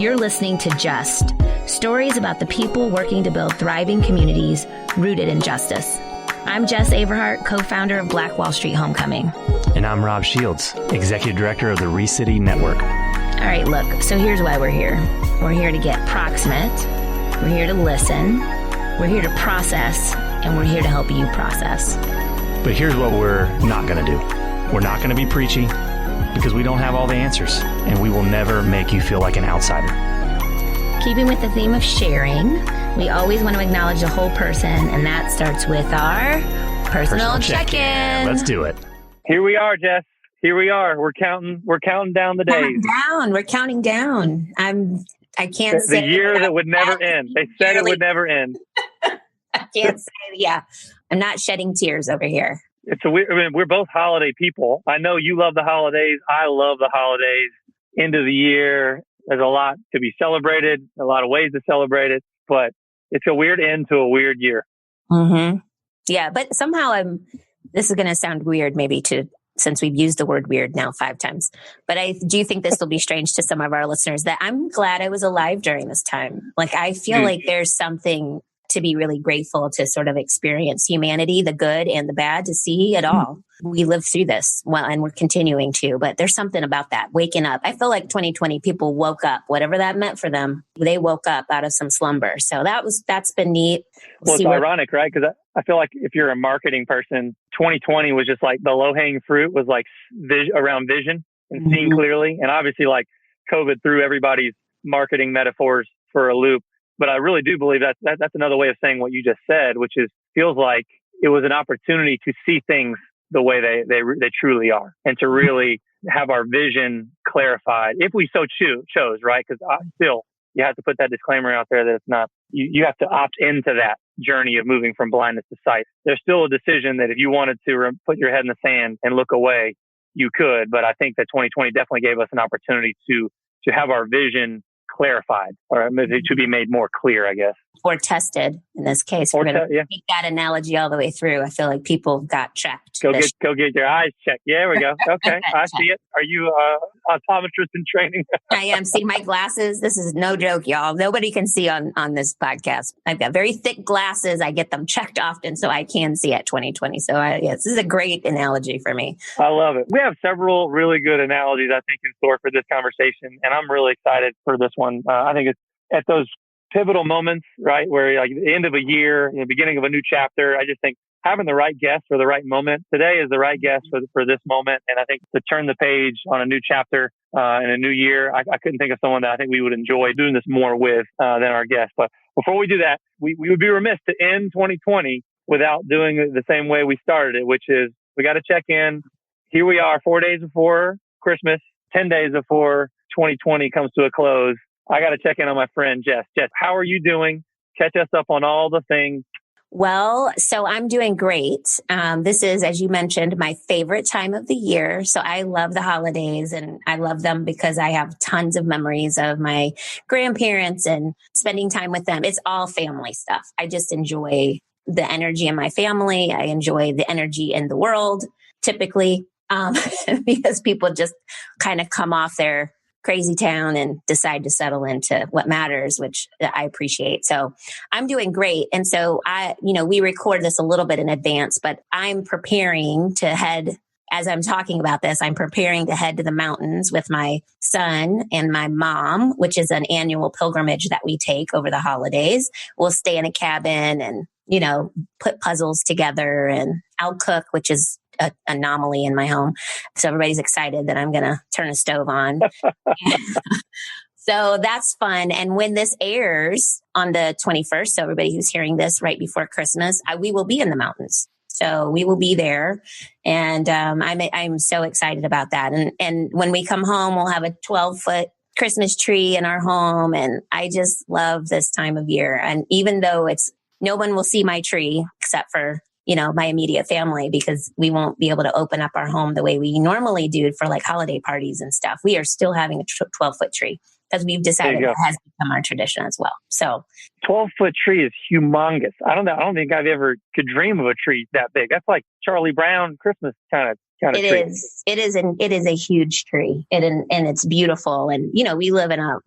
You're listening to Just, stories about the people working to build thriving communities rooted in justice. I'm Jes Averhart, co-founder of Black Wallstreet Homecoming. And I'm Rob Shields, executive director of the Recity Network. All right, look, so here's why we're here. We're here to get proximate. We're here to listen. We're here to process, and we're here to help you process. But here's what we're not going to do. We're not going to be preachy because we don't have all the answers, and we will never make you feel like an outsider. Keeping with the theme of sharing, we always want to acknowledge the whole person, and that starts with our personal check-in. Let's do it. Here we are, Jess. Here we are. We're counting down the days. We're counting down. I can't say the year that would never end. They said it would never end. I can't say, yeah. I'm not shedding tears over here. We're both holiday people. I know you love the holidays. I love the holidays. End of the year. There's a lot to be celebrated, a lot of ways to celebrate it, but it's a weird end to a weird year. Mm-hmm. Yeah, but somehow this is going to sound weird maybe since we've used the word weird now 5 times, but I do think this will be strange to some of our listeners that I'm glad I was alive during this time. Like, I feel like there's something to be really grateful to sort of experience humanity, the good and the bad, to see it all. We lived through this well, and we're continuing to, but there's something about that waking up. I feel like 2020 people woke up, whatever that meant for them. They woke up out of some slumber. So that's been neat. Well, it's ironic, right? Because I feel like if you're a marketing person, 2020 was just like the low hanging fruit was like around vision and seeing clearly. And obviously like COVID threw everybody's marketing metaphors for a loop. But I really do believe that's another way of saying what you just said, which is feels like it was an opportunity to see things the way they truly are, and to really have our vision clarified, if we so chose, right? Because still, you have to put that disclaimer out there that it's not. You have to opt into that journey of moving from blindness to sight. There's still a decision that if you wanted to put your head in the sand and look away, you could. But I think that 2020 definitely gave us an opportunity to have our vision clarified, or to be made more clear, I guess. Or tested in this case. We're going to make that analogy all the way through. I feel like people got checked. Go get your eyes checked. Yeah, there we go. Okay, I see it. Are you optometrist in training? I am. See my glasses. This is no joke, y'all. Nobody can see on this podcast. I've got very thick glasses. I get them checked often so I can see at 2020. So this is a great analogy for me. I love it. We have several really good analogies, I think, in store for this conversation, and I'm really excited for this one. I think it's at those pivotal moments, right, where like the end of a year, the beginning of a new chapter. I just think having the right guest for the right moment. Today is the right guest for this moment, and I think to turn the page on a new chapter in a new year, I couldn't think of someone that I think we would enjoy doing this more with than our guest. But before we do that, we would be remiss to end 2020 without doing it the same way we started it, which is we got to check in. Here we are, 4 days before Christmas, 10 days before 2020 comes to a close. I got to check in on my friend, Jess. Jess, how are you doing? Catch us up on all the things. Well, so I'm doing great. This is, as you mentioned, my favorite time of the year. So I love the holidays, and I love them because I have tons of memories of my grandparents and spending time with them. It's all family stuff. I just enjoy the energy in my family. I enjoy the energy in the world, typically, because people just kind of come off their crazy town and decide to settle into what matters, which I appreciate. So I'm doing great. And so we record this a little bit in advance, but I'm preparing to head, as I'm talking about this, I'm preparing to head to the mountains with my son and my mom, which is an annual pilgrimage that we take over the holidays. We'll stay in a cabin and, put puzzles together, and I'll cook, which is an anomaly in my home. So everybody's excited that I'm going to turn a stove on. So that's fun. And when this airs on the 21st, so everybody who's hearing this right before Christmas, we will be in the mountains. So we will be there. And I'm so excited about that. And when we come home, we'll have a 12-foot Christmas tree in our home. And I just love this time of year. And even though no one will see my tree except for my immediate family, because we won't be able to open up our home the way we normally do for like holiday parties and stuff. We are still having a 12-foot tree. because we've decided that has become our tradition as well. So 12-foot tree is humongous. I don't think I've ever could dream of a tree that big. That's like Charlie Brown Christmas kind of it tree. It is a huge tree, and it's beautiful. And we live in a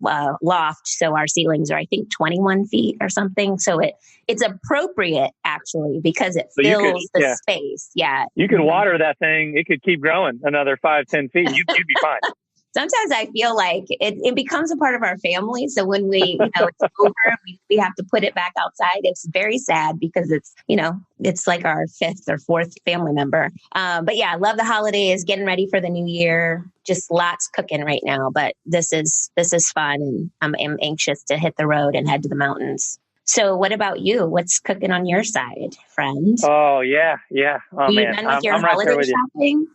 loft, so our ceilings are, I think, 21 feet or something. So it's appropriate actually because it fills the space. Yeah, you could water that thing; it could keep growing another 5-10 feet. You'd be fine. Sometimes I feel like it becomes a part of our family. So when we, it's over, we have to put it back outside. It's very sad because it's like our fifth or fourth family member. But yeah, I love the holidays, getting ready for the new year. Just lots cooking right now. But this is fun, and I'm anxious to hit the road and head to the mountains. So what about you? What's cooking on your side, friend? Oh, yeah. Oh, you done with your holiday shopping?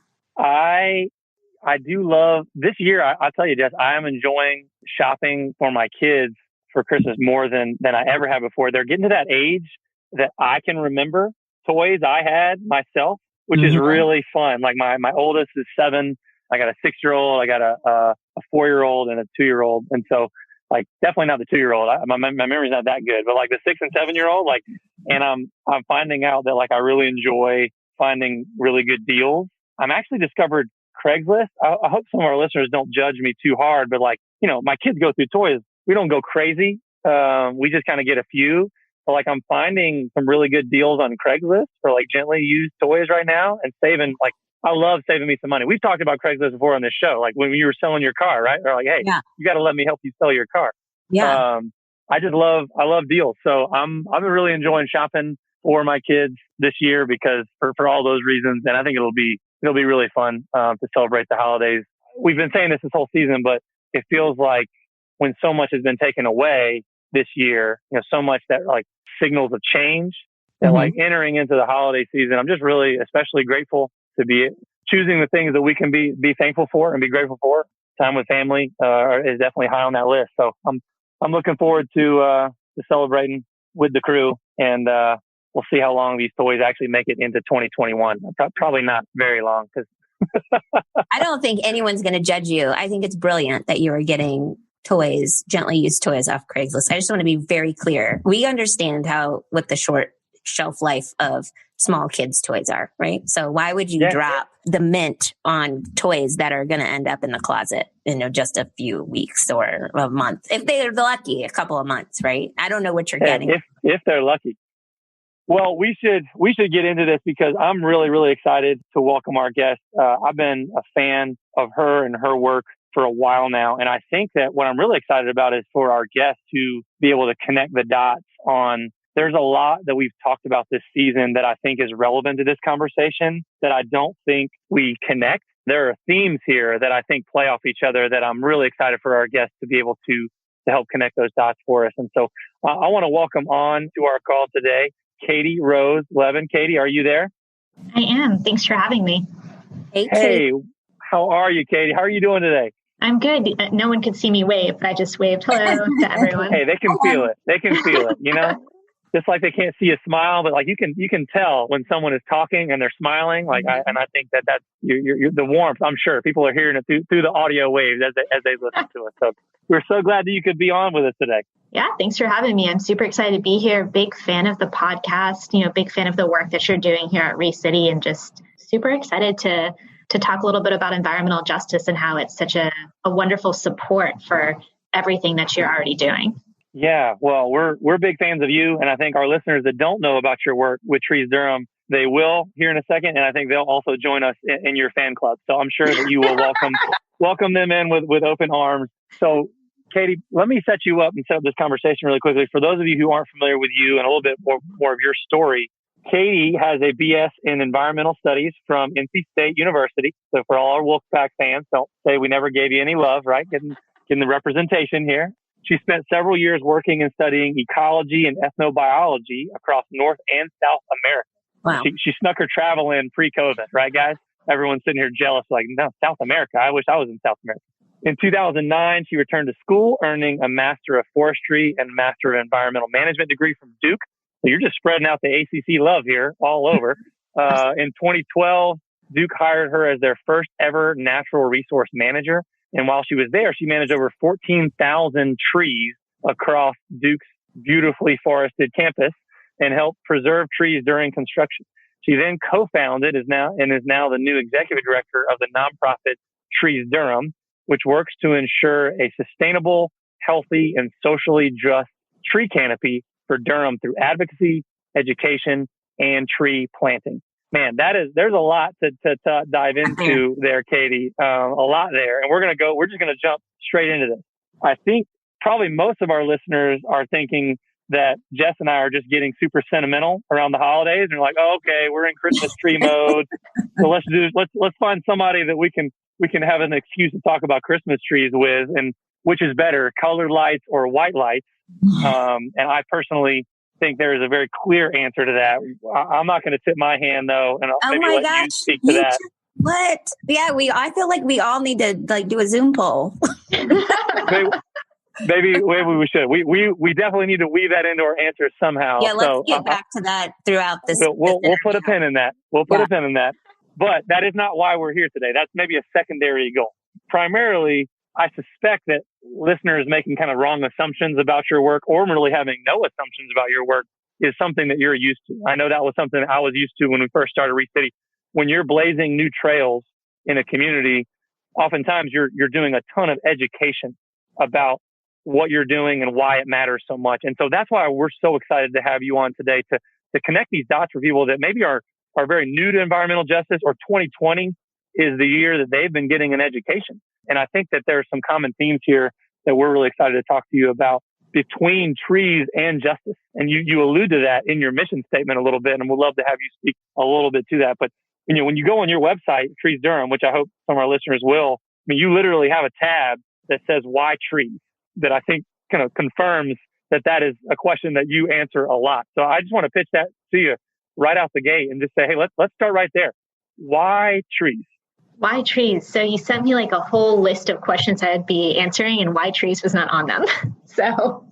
I do love this year. I'll tell you, Jess, I am enjoying shopping for my kids for Christmas more than I ever have before. They're getting to that age that I can remember toys I had myself, which is really fun. Like my oldest is 7. I got a 6-year-old. I got a 4-year-old and a 2-year-old. And so like definitely not the 2-year-old. My memory's not that good, but like the 6 and 7-year-old, like, and I'm finding out that like I really enjoy finding really good deals. I'm actually discovered Craigslist. I hope some of our listeners don't judge me too hard, but like, my kids go through toys. We don't go crazy. We just kind of get a few. But like I'm finding some really good deals on Craigslist for like gently used toys right now and saving, like, I love saving me some money. We've talked about Craigslist before on this show, like when you were selling your car, right? Or like, hey, you got to let me help you sell your car. Yeah. I love deals. So I'm really enjoying shopping for my kids this year because for all those reasons. And I think it'll be really fun to celebrate the holidays. We've been saying this whole season, but it feels like when so much has been taken away this year, so much that like signals of change that like entering into the holiday season, I'm just really especially grateful to be choosing the things that we can be thankful for and be grateful for. Time with family is definitely high on that list. So I'm looking forward to celebrating with the crew, and we'll see how long these toys actually make it into 2021. Probably not very long because I don't think anyone's going to judge you. I think it's brilliant that you are getting toys, gently used toys off Craigslist. I just want to be very clear. We understand what the short shelf life of small kids' toys are, right? So why would you drop the mint on toys that are going to end up in the closet in just a few weeks or a month? If they're lucky, a couple of months, right? I don't know what you're getting. If they're lucky. Well, we should get into this because I'm really, really excited to welcome our guest. I've been a fan of her and her work for a while now. And I think that what I'm really excited about is for our guest to be able to connect the dots on. There's a lot that we've talked about this season that I think is relevant to this conversation that I don't think we connect. There are themes here that I think play off each other that I'm really excited for our guest to be able to help connect those dots for us. And so I want to welcome on to our call today, Katie Rose Levin. Katie, are you there? I am. Thanks for having me. Hey, how are you, Katie? How are you doing today? I'm good. No one could see me wave, but I just waved hello to everyone. Hey, they can feel it. They can feel it, Just like they can't see a smile, but like you can tell when someone is talking and they're smiling. Like I think that's you're the warmth. I'm sure people are hearing it through the audio waves as they listen to us. So we're so glad that you could be on with us today. Yeah, thanks for having me. I'm super excited to be here. Big fan of the podcast. Big fan of the work that you're doing here at Recity, and just super excited to talk a little bit about environmental justice and how it's such a wonderful support for everything that you're already doing. Yeah, well, we're big fans of you, and I think our listeners that don't know about your work with Trees Durham, they will here in a second, and I think they'll also join us in your fan club. So I'm sure that you will welcome them in with open arms. So, Katie, let me set you up and set up this conversation really quickly. For those of you who aren't familiar with you and a little bit more of your story, Katie has a BS in environmental studies from NC State University. So for all our Wolfpack fans, don't say we never gave you any love, right? Getting the representation here. She spent several years working and studying ecology and ethnobiology across North and South America. Wow. She snuck her travel in pre-COVID, right, guys? Everyone's sitting here jealous, like, no, South America. I wish I was in South America. In 2009, she returned to school, earning a Master of Forestry and Master of Environmental Management degree from Duke. So you're just spreading out the ACC love here all over. In 2012, Duke hired her as their first ever natural resource manager. And while she was there, she managed over 14,000 trees across Duke's beautifully forested campus and helped preserve trees during construction. She then co-founded is now the new executive director of the nonprofit Trees Durham, which works to ensure a sustainable, healthy, and socially just tree canopy for Durham through advocacy, education, and tree planting. Man, there's a lot to dive into there, Katie. A lot there. And we're just going to jump straight into this. I think probably most of our listeners are thinking that Jes and I are just getting super sentimental around the holidays. And they're like, oh, okay, we're in Christmas tree mode. So let's find somebody that we can have an excuse to talk about Christmas trees with, and which is better, colored lights or white lights. And I personally think there is a very clear answer to that. I'm not going to tip my hand though, and I'll maybe let you speak to that. What? Yeah, I feel like we all need to do a Zoom poll. Maybe we should. We definitely need to weave that into our answers somehow. Yeah, let's get back to that throughout this. We'll put a pin in that. Put a pin in that. But that is not why we're here today. That's maybe a secondary goal. Primarily, I suspect that listeners making kind of wrong assumptions about your work, or really having no assumptions about your work, is something that you're used to. I know that was something I was used to when we first started Recity. When you're blazing new trails in a community, oftentimes you're doing a ton of education about what you're doing and why it matters so much. And so that's why we're so excited to have you on today to connect these dots for people that maybe are very new to environmental justice, or 2020 is the year that they've been getting an education. And I think that there are some common themes here that we're really excited to talk to you about between trees and justice. And you allude to that in your mission statement a little bit, and we'd love to have you speak a little bit to that. But when you go on your website, Trees Durham, which I hope some of our listeners will, you literally have a tab that says why trees, that I think kind of confirms that is a question that you answer a lot. So I just want to pitch that to you right out the gate and just say, hey, let's start right there. Why trees? Why trees? So you sent me like a whole list of questions I'd be answering, and why trees was not on them. So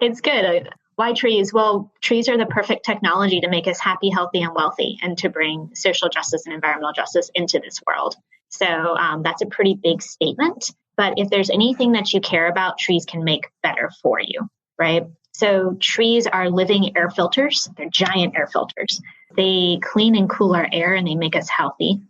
it's good. Why trees? Well, trees are the perfect technology to make us happy, healthy, and wealthy, and to bring social justice and environmental justice into this world. So that's a pretty big statement. But if there's anything that you care about, trees can make better for you, right? So trees are living air filters. They're giant air filters. They clean and cool our air, and they make us healthy.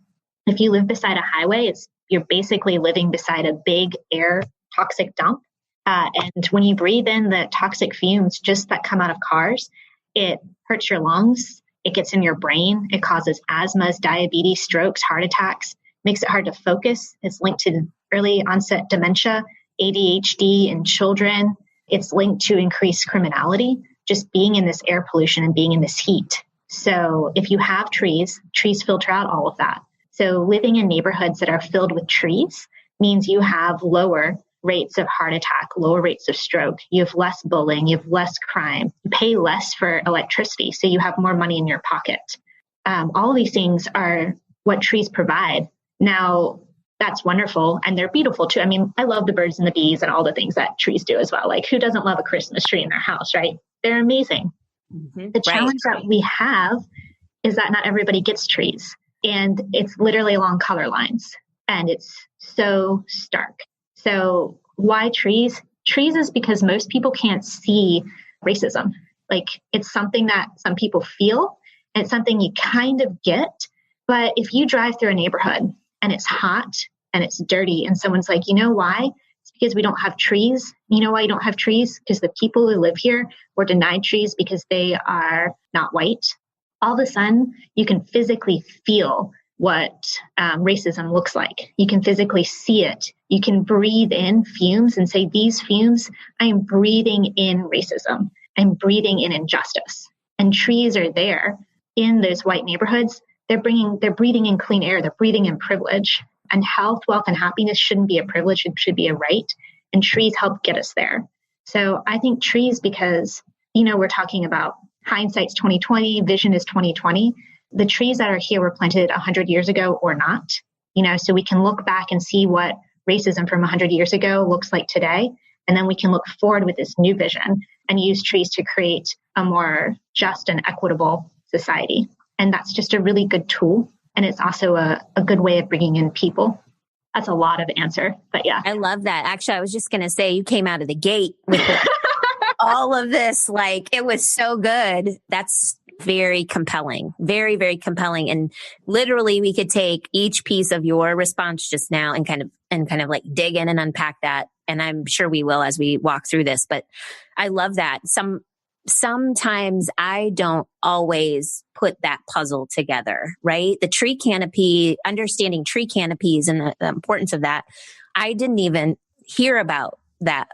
If you live beside a highway, you're basically living beside a big air toxic dump. And when you breathe in the toxic fumes just that come out of cars, it hurts your lungs. It gets in your brain. It causes asthmas, diabetes, strokes, heart attacks, makes it hard to focus. It's linked to early onset dementia, ADHD in children. It's linked to increased criminality, just being in this air pollution and being in this heat. So if you have trees filter out all of that. So living in neighborhoods that are filled with trees means you have lower rates of heart attack, lower rates of stroke. You have less bullying, you have less crime. You pay less for electricity, so you have more money in your pocket. All of these things are what trees provide. Now, that's wonderful, and they're beautiful too. I mean, I love the birds and the bees and all the things that trees do as well. Like, who doesn't love a Christmas tree in their house, right? They're amazing. Mm-hmm. The challenge that we have is that not everybody gets trees, and it's literally along color lines, and it's so stark. So why trees? Trees is because most people can't see racism. Like, it's something that some people feel, and it's something you kind of get. But if you drive through a neighborhood and it's hot and it's dirty, and someone's like, you know why? It's because we don't have trees. You know why you don't have trees? Because the people who live here were denied trees because they are not white. All of a sudden, you can physically feel what racism looks like. You can physically see it. You can breathe in fumes and say, these fumes, I am breathing in racism. I'm breathing in injustice. And trees are there in those white neighborhoods. They're breathing in clean air. They're breathing in privilege. And health, wealth, and happiness shouldn't be a privilege. It should be a right. And trees help get us there. So I think trees, because, we're talking about hindsight's 2020, vision is 2020. The trees that are here were planted 100 years ago or not, so we can look back and see what racism from 100 years ago looks like today. And then we can look forward with this new vision and use trees to create a more just and equitable society. And that's just a really good tool. And it's also a good way of bringing in people. that's a lot of answer, but yeah. I love that. Actually, I was just going to say you came out of the gate with all of this. Like, it was so good. That's very compelling, very, very compelling. And literally we could take each piece of your response just now and kind of like dig in and unpack that. And I'm sure we will as we walk through this, but I love that. Sometimes I don't always put that puzzle together, right? The tree canopy, understanding tree canopies and the importance of that. I didn't even hear about that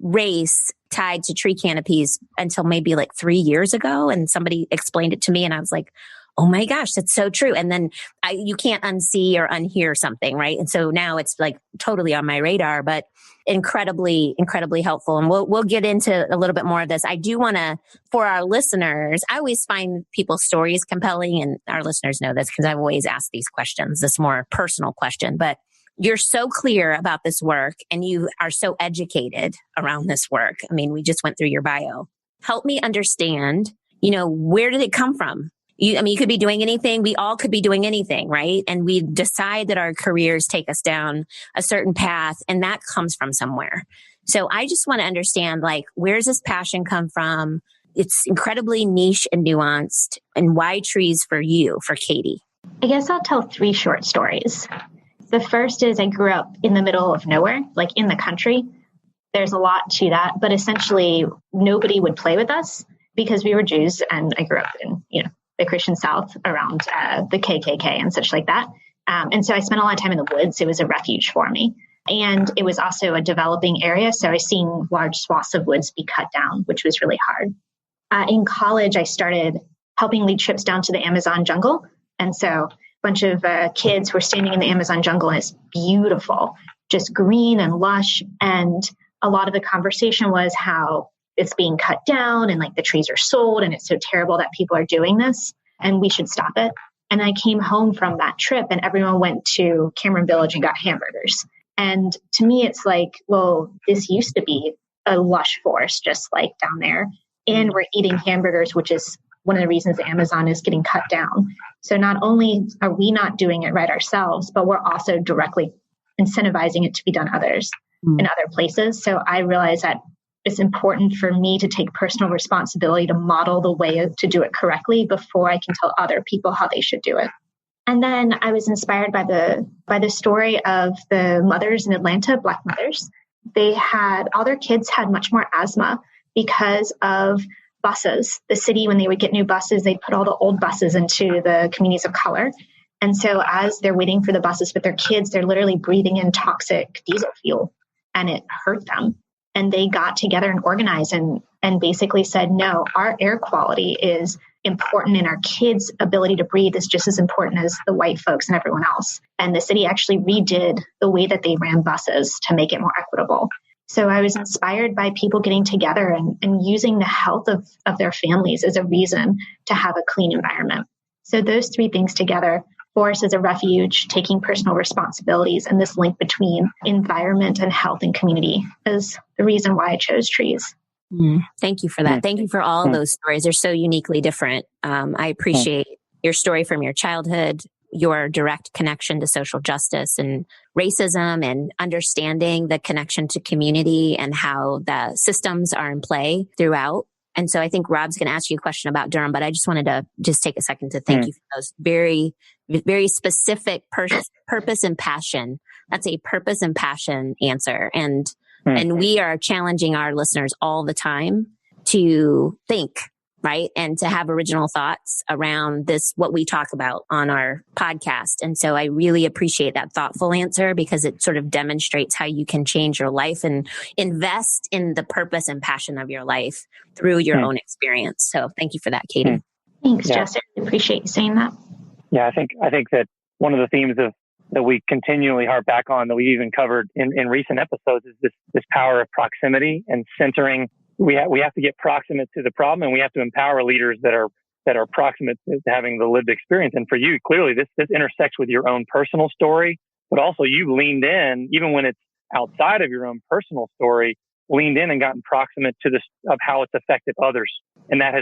race tied to tree canopies until maybe like 3 years ago. And somebody explained it to me and I was like, oh my gosh, that's so true. And then you can't unsee or unhear something, right? And so now it's like totally on my radar, but incredibly, incredibly helpful. And we'll get into a little bit more of this. I do want to, for our listeners, I always find people's stories compelling, and our listeners know this because I've always asked these questions, this more personal question, but you're so clear about this work and you are so educated around this work. I mean, we just went through your bio. Help me understand, where did it come from? You could be doing anything. We all could be doing anything, right? And we decide that our careers take us down a certain path, and that comes from somewhere. So I just want to understand, like, where's this passion come from? It's incredibly niche and nuanced. And why trees for you, for Katie? I guess I'll tell 3 short stories. The first is I grew up in the middle of nowhere, like in the country. There's a lot to that, but essentially nobody would play with us because we were Jews, and I grew up in, the Christian South around the KKK and such like that. And so I spent a lot of time in the woods. It was a refuge for me. And it was also a developing area. So I seen large swaths of woods be cut down, which was really hard. In college, I started helping lead trips down to the Amazon jungle. And so bunch of kids were standing in the Amazon jungle, and it's beautiful, just green and lush. And a lot of the conversation was how it's being cut down and like the trees are sold and it's so terrible that people are doing this and we should stop it. And I came home from that trip and everyone went to Cameron Village and got hamburgers. And to me, it's like, well, this used to be a lush forest, just like down there. And we're eating hamburgers, which is one of the reasons the Amazon is getting cut down. So not only are we not doing it right ourselves, but we're also directly incentivizing it to be done in other places. So I realized that it's important for me to take personal responsibility to model the way to do it correctly before I can tell other people how they should do it. And then I was inspired by the story of the mothers in Atlanta, Black mothers. All their kids had much more asthma because of buses. The city, when they would get new buses, they'd put all the old buses into the communities of color. And so as they're waiting for the buses with their kids, they're literally breathing in toxic diesel fuel, and it hurt them. And they got together and organized and basically said, no, our air quality is important and our kids' ability to breathe is just as important as the white folks and everyone else. And the city actually redid the way that they ran buses to make it more equitable. So I was inspired by people getting together and using the health of their families as a reason to have a clean environment. So those 3 things together, forest as a refuge, taking personal responsibilities, and this link between environment and health and community is the reason why I chose trees. Thank you for that. Thank you for all those stories. They're so uniquely different. I appreciate your story from your childhood, your direct connection to social justice and racism, and understanding the connection to community and how the systems are in play throughout. And so I think Rob's going to ask you a question about Durham, but I just wanted to just take a second to thank you for those very, very specific purpose and passion. That's a purpose and passion answer. And we are challenging our listeners all the time to think, right? And to have original thoughts around this, what we talk about on our podcast. And so I really appreciate that thoughtful answer because it sort of demonstrates how you can change your life and invest in the purpose and passion of your life through your own experience. So thank you for that, Katie. Thanks, Jess. I appreciate you saying that. Yeah, I think that one of the themes that we continually harp back on, that we even covered in recent episodes, is this power of proximity and centering. We have to get proximate to the problem, and we have to empower leaders that are proximate to having the lived experience. And for you, clearly, this intersects with your own personal story, but also you've leaned in, even when it's outside of your own personal story, leaned in and gotten proximate to this of how it's affected others, and that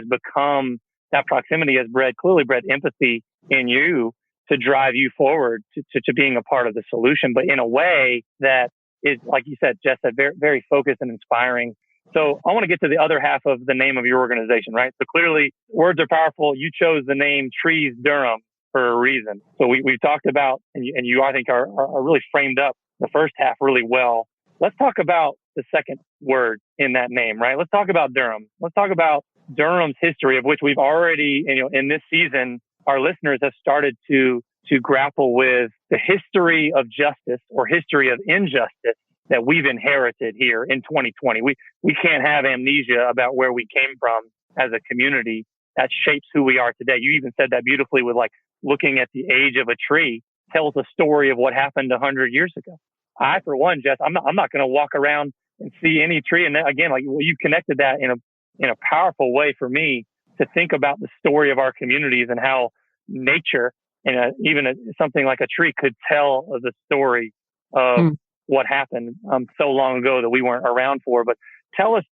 proximity has clearly bred empathy in you to drive you forward to being a part of the solution, but in a way that is, like you said, Jess, very, very focused and inspiring. So I want to get to the other half of the name of your organization, right? So clearly words are powerful. You chose the name Trees Durham for a reason. So we've talked about, and you I think are really framed up the first half really well. Let's talk about the second word in that name, right? Let's talk about Durham. Let's talk about Durham's history, of which we've already, in this season, our listeners have started to grapple with the history of justice or history of injustice that we've inherited here in 2020. We can't have amnesia about where we came from as a community. That shapes who we are today. You even said that beautifully with like looking at the age of a tree tells a story of what happened 100 years ago. I, for one, Jess, I'm not going to walk around and see any tree. And again, like you connected that in a powerful way for me to think about the story of our communities and how nature and even something like a tree could tell the story of what happened so long ago that we weren't around for. But tell us,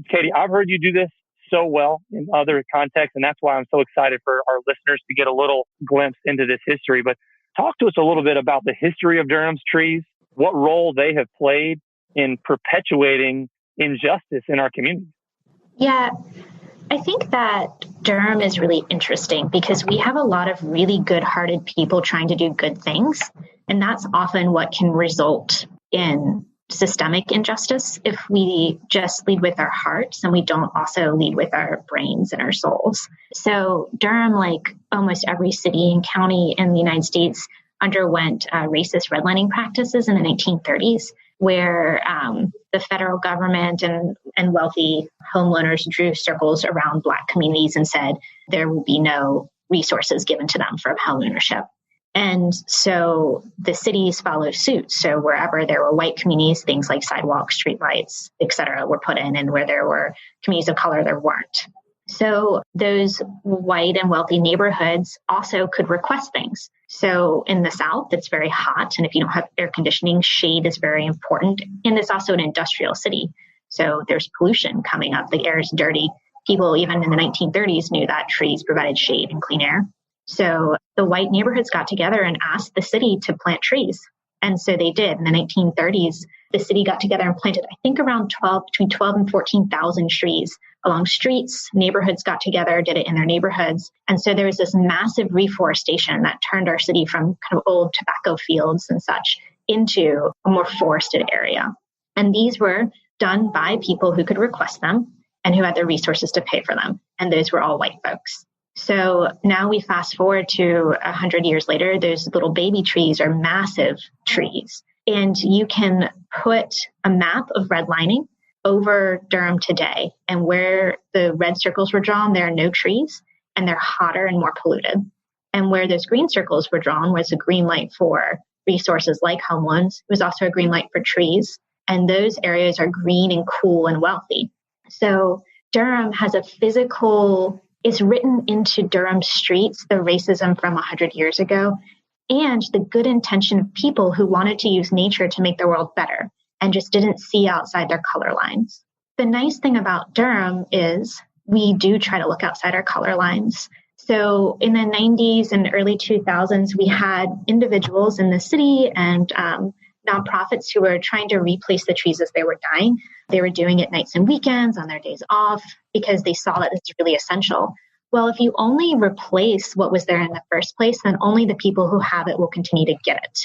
Katie, I've heard you do this so well in other contexts, and that's why I'm so excited for our listeners to get a little glimpse into this history. But talk to us a little bit about the history of Durham's trees, what role they have played in perpetuating injustice in our community. Yeah, I think that Durham is really interesting because we have a lot of really good-hearted people trying to do good things. And that's often what can result in systemic injustice if we just lead with our hearts and we don't also lead with our brains and our souls. So Durham, like almost every city and county in the United States, underwent racist redlining practices in the 1930s, where the federal government and wealthy homeowners drew circles around Black communities and said there would be no resources given to them for home ownership. And so the cities followed suit. So wherever there were white communities, things like sidewalks, streetlights, et cetera, were put in, and where there were communities of color, there weren't. So those white and wealthy neighborhoods also could request things. So in the South, it's very hot. And if you don't have air conditioning, shade is very important. And it's also an industrial city. So there's pollution coming up. The air is dirty. People, even in the 1930s, knew that trees provided shade and clean air. So the white neighborhoods got together and asked the city to plant trees. And so they did. In the 1930s, the city got together and planted, I think, between 12 and 14,000 trees along streets. Neighborhoods got together, did it in their neighborhoods. And so there was this massive reforestation that turned our city from kind of old tobacco fields and such into a more forested area. And these were done by people who could request them and who had the resources to pay for them. And those were all white folks. So now we fast forward to 100 years later, those little baby trees are massive trees. And you can put a map of redlining over Durham today. And where the red circles were drawn, there are no trees, and they're hotter and more polluted. And where those green circles were drawn was a green light for resources like home loans. It was also a green light for trees. And those areas are green and cool and wealthy. So Durham has a physical... It's written into Durham streets, the racism from 100 years ago, and the good intention of people who wanted to use nature to make the world better and just didn't see outside their color lines. The nice thing about Durham is we do try to look outside our color lines. So in the 90s and early 2000s, we had individuals in the city and nonprofits who were trying to replace the trees as they were dying. They were doing it nights and weekends on their days off because they saw that this is really essential. Well, if you only replace what was there in the first place, then only the people who have it will continue to get it.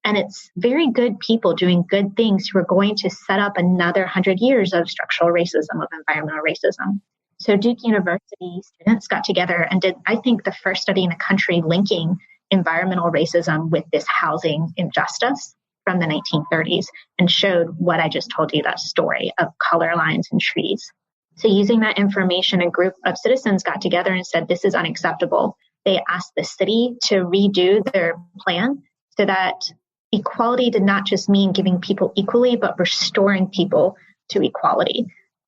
And it's very good people doing good things who are going to set up another 100 years of structural racism, of environmental racism. So Duke University students got together and did, I think, the first study in the country linking environmental racism with this housing injustice from the 1930s and showed what I just told you, that story of color lines and trees. So using that information, a group of citizens got together and said, this is unacceptable. They asked the city to redo their plan so that equality did not just mean giving people equally, but restoring people to equality.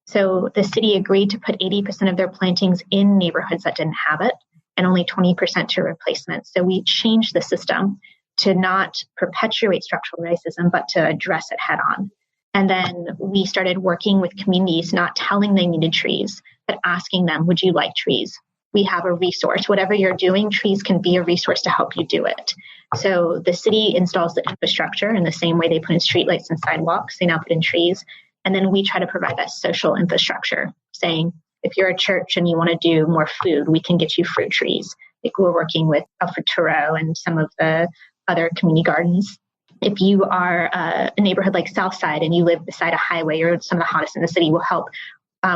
So the city agreed to put 80% of their plantings in neighborhoods that didn't have it and only 20% to replacement. So we changed the system to not perpetuate structural racism, but to address it head on. And then we started working with communities, not telling they needed trees, but asking them, would you like trees? we have a resource. Whatever you're doing, trees can be a resource to help you do it. So the city installs the infrastructure in the same way they put in streetlights and sidewalks, they now put in trees. And then we try to provide that social infrastructure, saying, if you're a church and you want to do more food, we can get you fruit trees. Like we're working with El Futuro and some of the other community gardens. If you are a neighborhood like Southside and you live beside a highway, or some of the hottest in the city, will help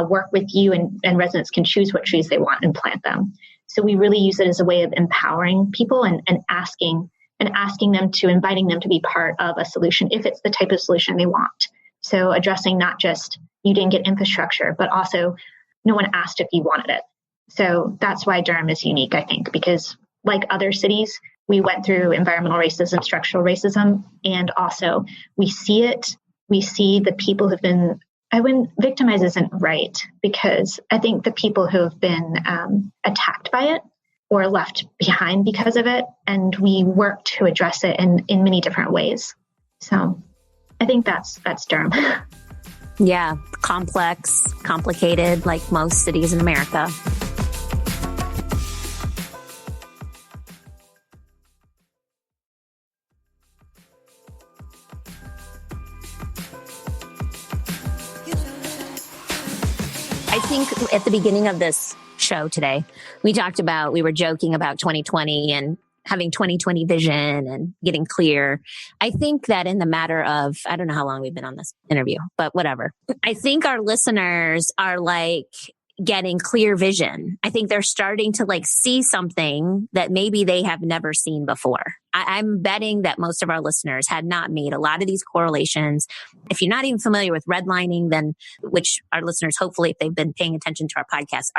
work with you, and residents can choose what trees they want and plant them. So we really use it as a way of empowering people and asking them to, inviting them to be part of a solution if it's the type of solution they want. So addressing not just you didn't get infrastructure, but also no one asked if you wanted it. So that's why Durham is unique, I think, because like other cities, we went through environmental racism, structural racism, and also we see it. We see the people who've been, I wouldn't, victimize isn't right, because I think the people who have been attacked by it or left behind because of it, and we work to address it in many different ways. So I think that's Durham. Yeah, complex, complicated, like most cities in America. I think at the beginning of this show today, we were joking about 2020 and having 2020 vision and getting clear. I think that in the matter of, I don't know how long we've been on this interview, but whatever. I think our listeners are like getting clear vision. I think they're starting to like see something that maybe they have never seen before. I'm betting that most of our listeners had not made a lot of these correlations. If you're not even familiar with redlining, then, which our listeners, hopefully, if they've been paying attention to our podcast,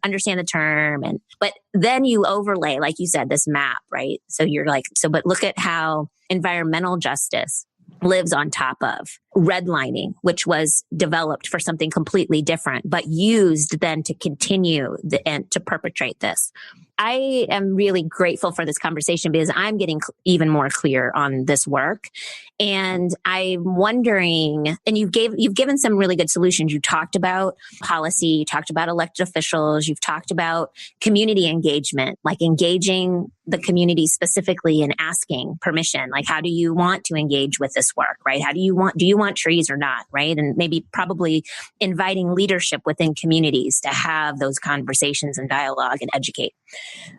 understand the term. But then you overlay, like you said, this map, right? So you're like, but look at how environmental justice lives on top of redlining, which was developed for something completely different, but used then to continue and to perpetrate this. I am really grateful for this conversation because I'm getting even more clear on this work. And I'm wondering, and you've given some really good solutions. You talked about policy, you talked about elected officials, you've talked about community engagement, like engaging the community specifically and asking permission. Like, how do you want to engage with this work, right? Do you want trees or not, right? And maybe probably inviting leadership within communities to have those conversations and dialogue and educate.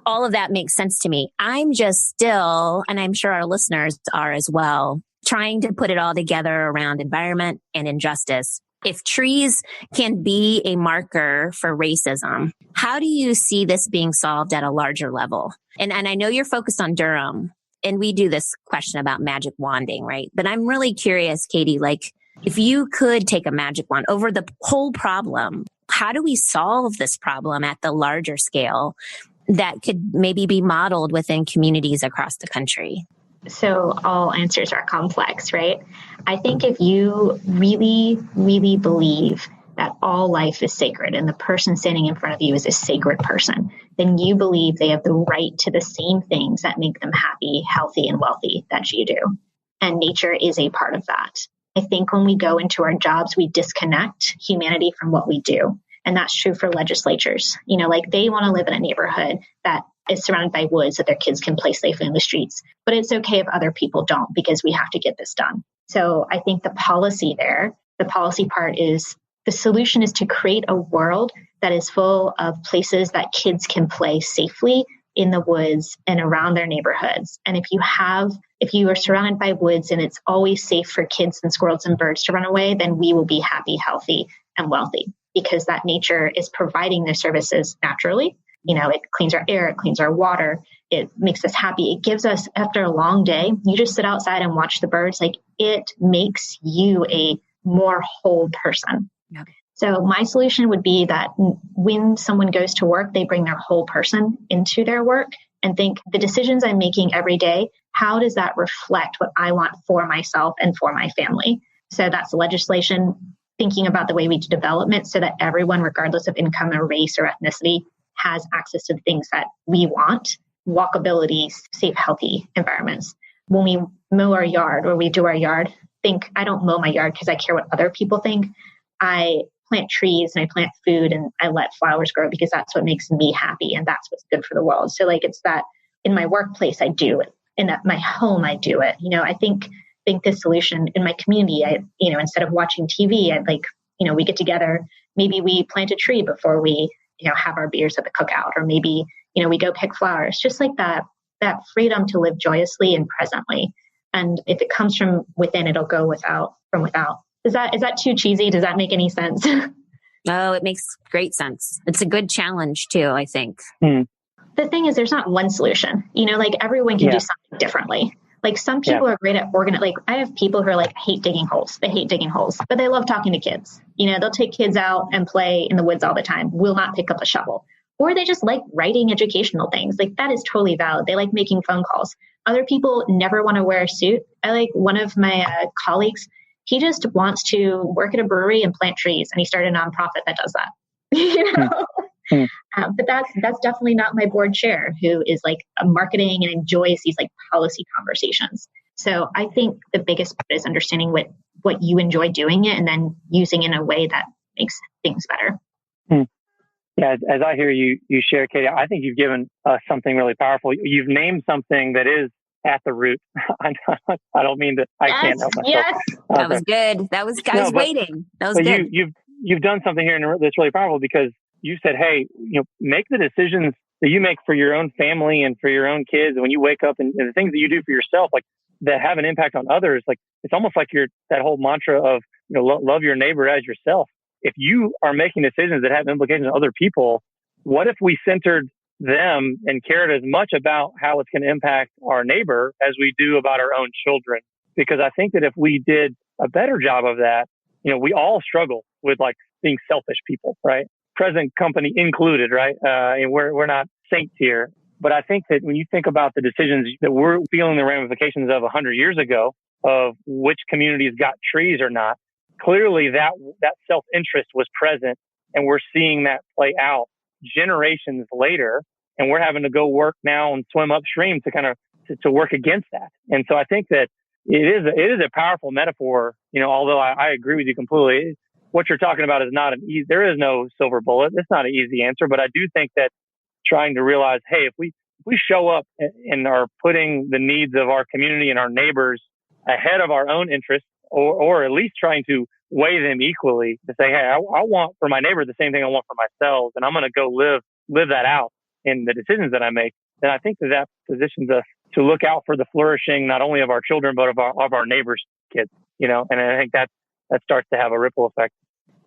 All of that makes sense to me. I'm just still, and I'm sure our listeners are as well, trying to put it all together around environment and injustice. If trees can be a marker for racism, how do you see this being solved at a larger level? And I know you're focused on Durham, and we do this question about magic wanding, right? But I'm really curious, Katie, like if you could take a magic wand over the whole problem, how do we solve this problem at the larger scale that could maybe be modeled within communities across the country? So all answers are complex, right? I think if you really, really believe that all life is sacred and the person standing in front of you is a sacred person, then you believe they have the right to the same things that make them happy, healthy, and wealthy that you do. And nature is a part of that. I think when we go into our jobs, we disconnect humanity from what we do. And that's true for legislatures. You know, like they want to live in a neighborhood that is surrounded by woods that their kids can play safely in the streets. But it's okay if other people don't, because we have to get this done. So I think the policy part is the solution is to create a world that is full of places that kids can play safely in the woods and around their neighborhoods. And if you are surrounded by woods and it's always safe for kids and squirrels and birds to run away, then we will be happy, healthy, and wealthy, because that nature is providing the services naturally. You know, it cleans our air, it cleans our water, it makes us happy. It gives us, after a long day, you just sit outside and watch the birds, like it makes you a more whole person. Yep. So my solution would be that when someone goes to work, they bring their whole person into their work and think the decisions I'm making every day, how does that reflect what I want for myself and for my family? So that's legislation, thinking about the way we do development so that everyone, regardless of income or race or ethnicity, has access to the things that we want, walkability, safe, healthy environments. When we mow our yard or we do our yard, I don't mow my yard because I care what other people think. I plant trees and I plant food and I let flowers grow because that's what makes me happy and that's what's good for the world. So like, it's that in my workplace, I do it. In my home, I do it. I think the solution in my community, instead of watching TV, we get together, maybe we plant a tree before we, have our beers at the cookout, or maybe, we go pick flowers, just like that freedom to live joyously and presently. And if it comes from within, it'll go from without. Is that too cheesy? Does that make any sense? Oh, it makes great sense. It's a good challenge too, I think. The thing is, there's not one solution, everyone can do something differently. Like some people are great at like I have people who are like, hate digging holes. They hate digging holes, but they love talking to kids. They'll take kids out and play in the woods all the time, will not pick up a shovel. Or they just like writing educational things. Like that is totally valid. They like making phone calls. Other people never want to wear a suit. I like one of my colleagues, he just wants to work at a brewery and plant trees. And he started a nonprofit that does that. But that's definitely not my board chair, who is like a marketing and enjoys these like policy conversations. So I think the biggest part is understanding what you enjoy doing it and then using it in a way that makes things better. Yeah, as I hear you share, Katie, I think you've given us something really powerful. You've named something that is at the root. I don't mean that I can't help myself. Yes. That was good. I was waiting. That was good. You've done something here that's really powerful, because you said, hey, make the decisions that you make for your own family and for your own kids. And when you wake up and the things that you do for yourself, like that have an impact on others, like it's almost like that whole mantra of, love your neighbor as yourself. If you are making decisions that have implications on other people, what if we centered them and cared as much about how it's going to impact our neighbor as we do about our own children? Because I think that if we did a better job of that, we all struggle with like being selfish people, right? Present company included, right? And we're not saints here. But I think that when you think about the decisions that we're feeling the ramifications of 100 years ago, of which communities got trees or not, clearly that self-interest was present, and we're seeing that play out generations later, and we're having to go work now and swim upstream to kind of to work against that. And so I think that it is a powerful metaphor, although I agree with you completely. What you're talking about is not there is no silver bullet. It's not an easy answer, but I do think that trying to realize, hey, if we show up and are putting the needs of our community and our neighbors ahead of our own interests, or at least trying to weigh them equally, to say, hey, I want for my neighbor the same thing I want for myself, and I'm going to go live that out in the decisions that I make, then I think that positions us to look out for the flourishing, not only of our children, but of our neighbors' kids, and I think that starts to have a ripple effect.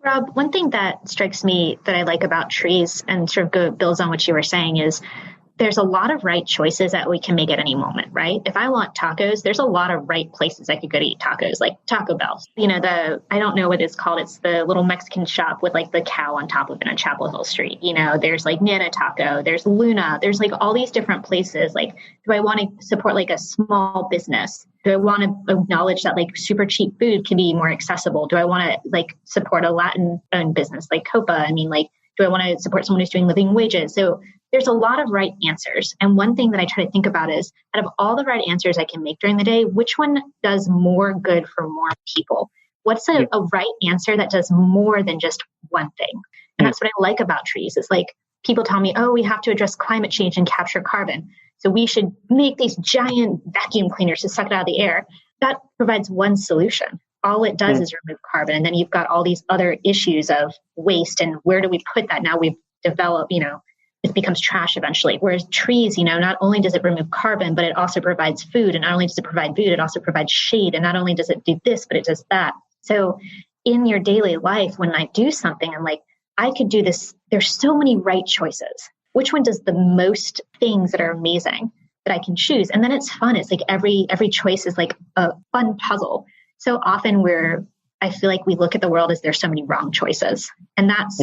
Rob, one thing that strikes me that I like about trees and sort of builds on what you were saying is there's a lot of right choices that we can make at any moment, right? If I want tacos, there's a lot of right places I could go to eat tacos, like Taco Bell. I don't know what it's called. It's the little Mexican shop with like the cow on top of it on Chapel Hill Street. There's like Nana Taco, there's Luna, there's like all these different places. Like, do I want to support like a small business? Do I want to acknowledge that like super cheap food can be more accessible? Do I want to like support a Latin owned business like Copa? I mean, like, do I want to support someone who's doing living wages? So there's a lot of right answers. And one thing that I try to think about is, out of all the right answers I can make during the day, which one does more good for more people? What's a right answer that does more than just one thing? And that's what I like about trees. It's like people tell me, oh, we have to address climate change and capture carbon, so we should make these giant vacuum cleaners to suck it out of the air. That provides one solution. All it does is remove carbon. And then you've got all these other issues of waste and where do we put that? Now we've developed, it becomes trash eventually. Whereas trees, not only does it remove carbon, but it also provides food. And not only does it provide food, it also provides shade. And not only does it do this, but it does that. So in your daily life, when I do something, I'm like, I could do this. There's so many right choices. Which one does the most things that are amazing that I can choose? And then it's fun. It's like every choice is like a fun puzzle. So often I feel like we look at the world as there's so many wrong choices. And that's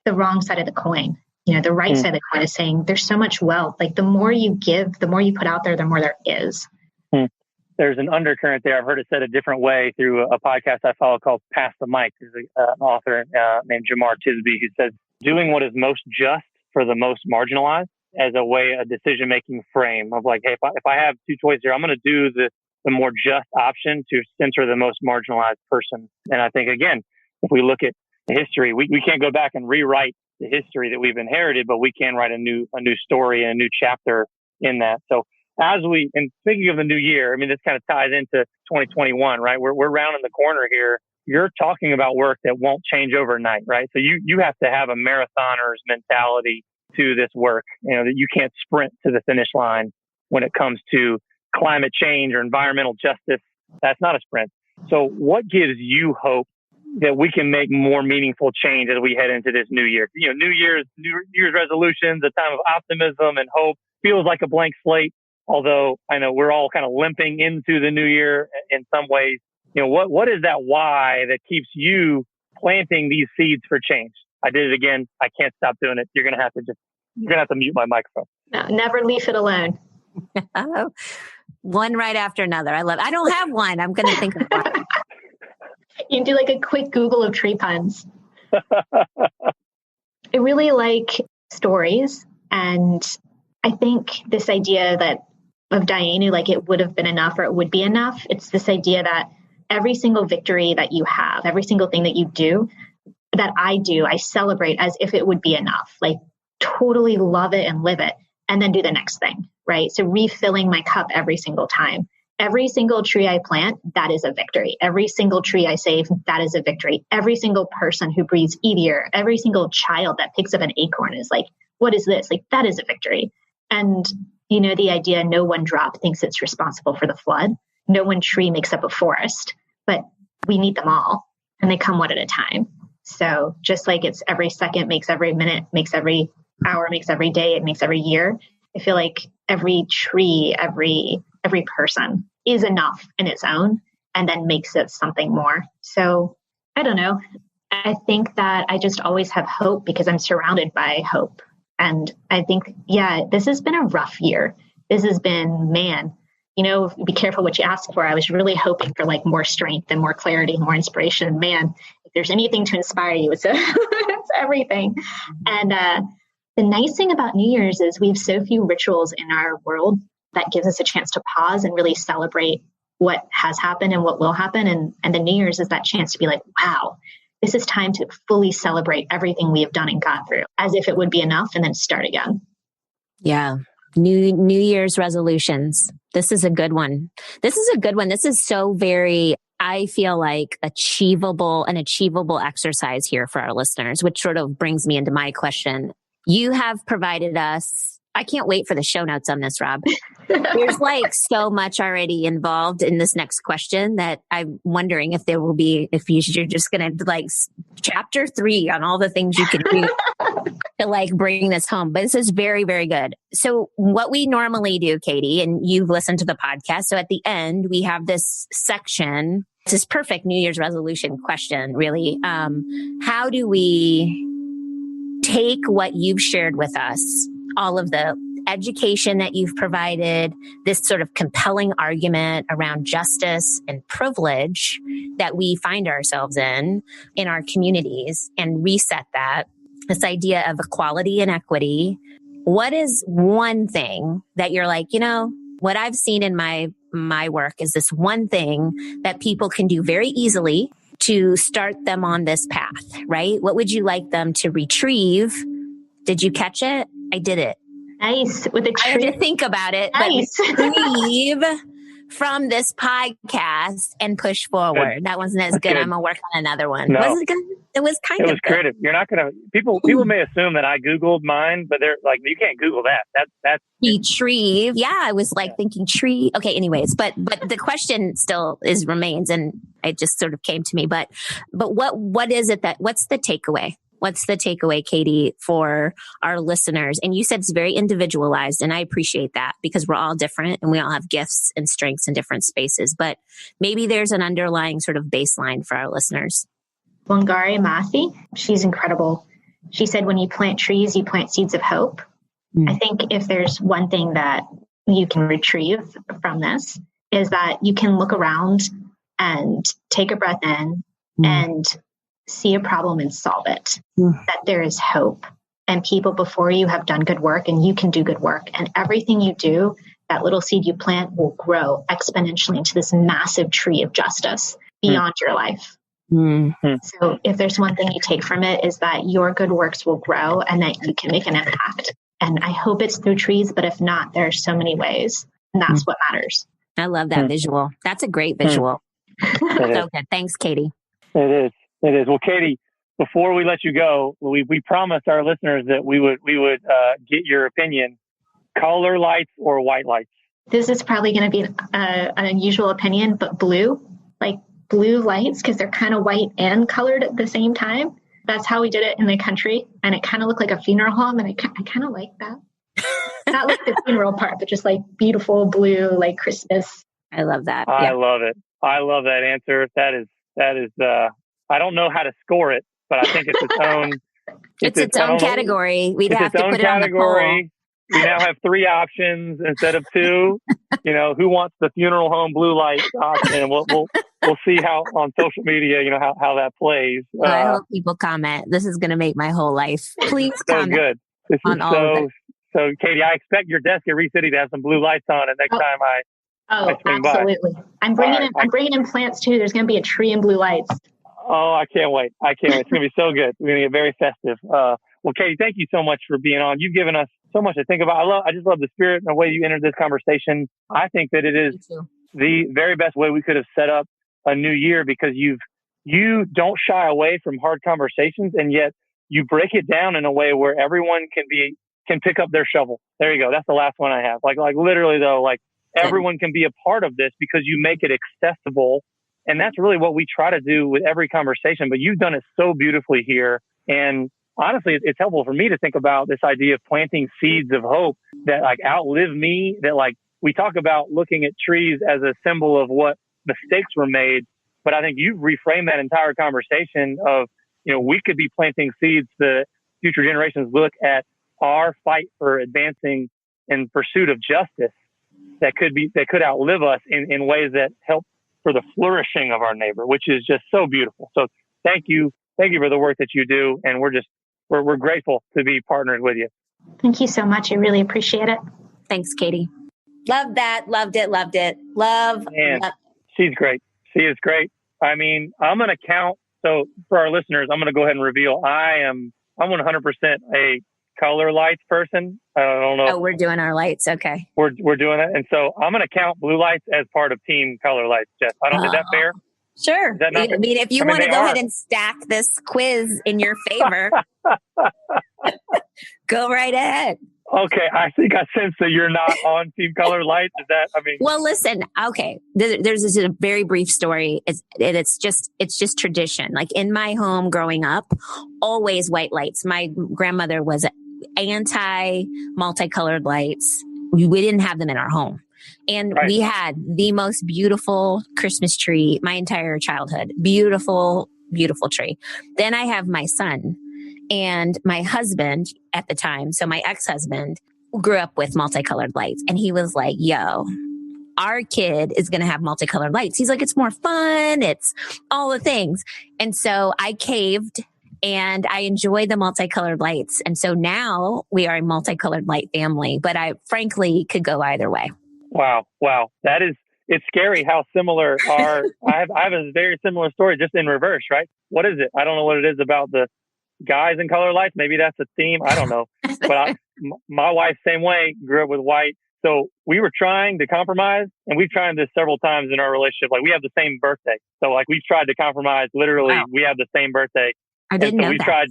the wrong side of the coin. The right side of the coin is saying there's so much wealth. Like the more you give, the more you put out there, the more there is. There's an undercurrent there. I've heard it said a different way through a podcast I follow called Pass the Mic. There's an author named Jamar Tisby who says, doing what is most just for the most marginalized as a decision-making frame of like, hey, if I have two choices here, I'm going to do the more just option to censor the most marginalized person. And I think, again, if we look at history. We can't go back and rewrite the history that we've inherited, but we can write a new story and a new chapter in that. So and speaking of the new year, I mean, this kind of ties into 2021, right? We're rounding the corner here. You're talking about work that won't change overnight, right? So you have to have a marathoner's mentality to this work, that you can't sprint to the finish line when it comes to climate change or environmental justice. That's not a sprint. So what gives you hope that we can make more meaningful change as we head into this new year? New Year's resolutions, a time of optimism and hope, feels like a blank slate. Although I know we're all kind of limping into the new year in some ways. What is that why that keeps you planting these seeds for change? I did it again. I can't stop doing it. You're going to have to mute my microphone. No, never leave it alone. One right after another. I don't have one. I'm going to think of one. You can do like a quick Google of tree puns. I really like stories. And I think this idea of Diane, like it would have been enough or it would be enough. It's this idea that every single victory that you have, every single thing that you do, that I do, I celebrate as if it would be enough, like totally love it and live it, and then do the next thing, right? So refilling my cup every single time. Every single tree I plant, that is a victory. Every single tree I save, that is a victory. Every single person who breathes easier, every single child that picks up an acorn is like, what is this? Like, that is a victory. And, the idea, no one drop thinks it's responsible for the flood. No one tree makes up a forest, but we need them all, and they come one at a time. So just like it's every second makes every minute, makes every hour, makes every day, it makes every year. I feel like every tree, every person is enough in its own, and then makes it something more. So I don't know. I think that I just always have hope because I'm surrounded by hope. And I think, this has been a rough year. This has been, be careful what you ask for. I was really hoping for like more strength and more clarity, more inspiration. Man, if there's anything to inspire you, it's everything. And the nice thing about New Year's is we have so few rituals in our world that gives us a chance to pause and really celebrate what has happened and what will happen. And the New Year's is that chance to be like, wow, this is time to fully celebrate everything we have done and got through as if it would be enough, and then start again. Yeah. New Year's resolutions. This is a good one. This is so very, I feel like an achievable exercise here for our listeners, which sort of brings me into my question. You have provided us, I can't wait for the show notes on this, Rob. There's like so much already involved in this next question that I'm wondering if you're just going to like chapter 3 on all the things you can do to like bring this home. But this is very, very good. So what we normally do, Katie, and you've listened to the podcast. So at the end, we have this section, this perfect New Year's resolution question, really. How do we take what you've shared with us, all of the education that you've provided, this sort of compelling argument around justice and privilege that we find ourselves in our communities, and reset that, this idea of equality and equity? What is one thing that you're like, what I've seen in my work is this one thing that people can do very easily to start them on this path, right? What would you like them to retrieve? Did you catch it? I did it. Nice. With a I had to think about it, nice. But retrieve from this podcast and push forward. Good. That wasn't as good. I'm going to work on another one. No. Was it good? It was kind of good. Creative. You're not going to, people may assume that I Googled mine, but they're like, you can't Google that. That's retrieve. Yeah. I was like thinking tree. Okay. Anyways, but the question still remains, and it just sort of came to me, but what is it what's the takeaway? What's the takeaway, Katie, for our listeners? And you said it's very individualized, and I appreciate that because we're all different and we all have gifts and strengths in different spaces. But maybe there's an underlying sort of baseline for our listeners. Wangari Maathai, she's incredible. She said, when you plant trees, you plant seeds of hope. I think if there's one thing that you can retrieve from this is that you can look around and take a breath in and see a problem and solve it, that there is hope, and people before you have done good work, and you can do good work, and everything you do, that little seed you plant will grow exponentially into this massive tree of justice beyond your life. So if there's one thing you take from it is that your good works will grow and that you can make an impact. And I hope it's through trees, but if not, there's so many ways. And that's what matters. I love that visual. That's a great visual. So good. Thanks, Katie. It is. Well, Katie, before we let you go, we promised our listeners that we would get your opinion. Color lights or white lights? This is probably going to be an unusual opinion, but blue lights, because they're kind of white and colored at the same time. That's how we did it in the country. And it kind of looked like a funeral home. And I kind of like that. Not like the funeral part, but just like beautiful blue, like Christmas. I love that. I love it. I love that answer. That is, I don't know how to score it, but I think it's its own. It's its own category. We'd have to put it on the poll. We now have 3 options instead of 2. Who wants the funeral home blue light option? We'll see how on social media, how that plays. I hope people comment. This is going to make my whole life. Please comment. So good. This on is all of it. So, Katie, I expect your desk at Recity to have some blue lights on it next time I swing absolutely. by. I'm bringing in plants too. There's going to be a tree and blue lights. Oh, I can't wait. It's going to be so good. We're going to get very festive. Well, Katie, thank you so much for being on. You've given us so much to think about. I just love the spirit and the way you entered this conversation. I think that it is the very best way we could have set up a new year, because you don't shy away from hard conversations, and yet you break it down in a way where everyone can pick up their shovel. There you go. That's the last one I have. Like literally though, like everyone can be a part of this because you make it accessible. And that's really what we try to do with every conversation, but you've done it so beautifully here. And honestly, it's helpful for me to think about this idea of planting seeds of hope that like outlive me, that like we talk about looking at trees as a symbol of what mistakes were made. But I think you've reframed that entire conversation of, we could be planting seeds that future generations look at our fight for advancing in pursuit of justice that could outlive us in ways that help for the flourishing of our neighbor, which is just so beautiful. So thank you for the work that you do. And we're grateful to be partnered with you. Thank you so much. I really appreciate it. Thanks, Katie. Love that. Loved it. She's great. She is great. I mean, I'm going to count. So for our listeners, I'm going to go ahead and reveal I'm 100% a color lights person. I don't know. Oh, we're doing our lights. Okay. We're doing it. And so I'm going to count blue lights as part of team color lights, Jess. Is that fair? Sure. If you want to go ahead and stack this quiz in your favor, go right ahead. Okay. I think I sense that you're not on team color lights. Well, listen, okay. There's a very brief story. It's just tradition. Like in my home growing up, always white lights. My grandmother was anti multicolored lights. We didn't have them in our home. And we had the most beautiful Christmas tree my entire childhood. Beautiful, beautiful tree. Then I have my son and my husband at the time. So my ex-husband grew up with multicolored lights, and he was like, yo, our kid is going to have multicolored lights. He's like, it's more fun. It's all the things. And so I caved and I enjoy the multicolored lights. And so now we are a multicolored light family, but I frankly could go either way. Wow. It's scary how similar I have a very similar story, just in reverse, right? What is it? I don't know what it is about the guys in color lights. Maybe that's a theme. I don't know. But my wife, same way, grew up with white. So we were trying to compromise, and we've tried this several times in our relationship. Like we have the same birthday. So like we've tried to compromise. Literally, we have the same birthday. I didn't know that.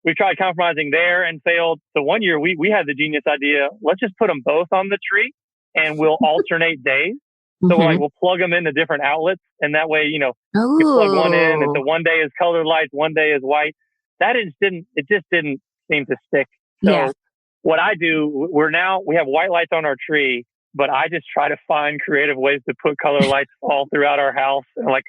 We tried compromising there and failed. So one year we had the genius idea, let's just put them both on the tree and we'll alternate days. So we'll plug them into different outlets. And that way, you plug one in, and so one day is colored lights, one day is white. It just didn't seem to stick. So what I do, we have white lights on our tree, but I just try to find creative ways to put color lights all throughout our house. And like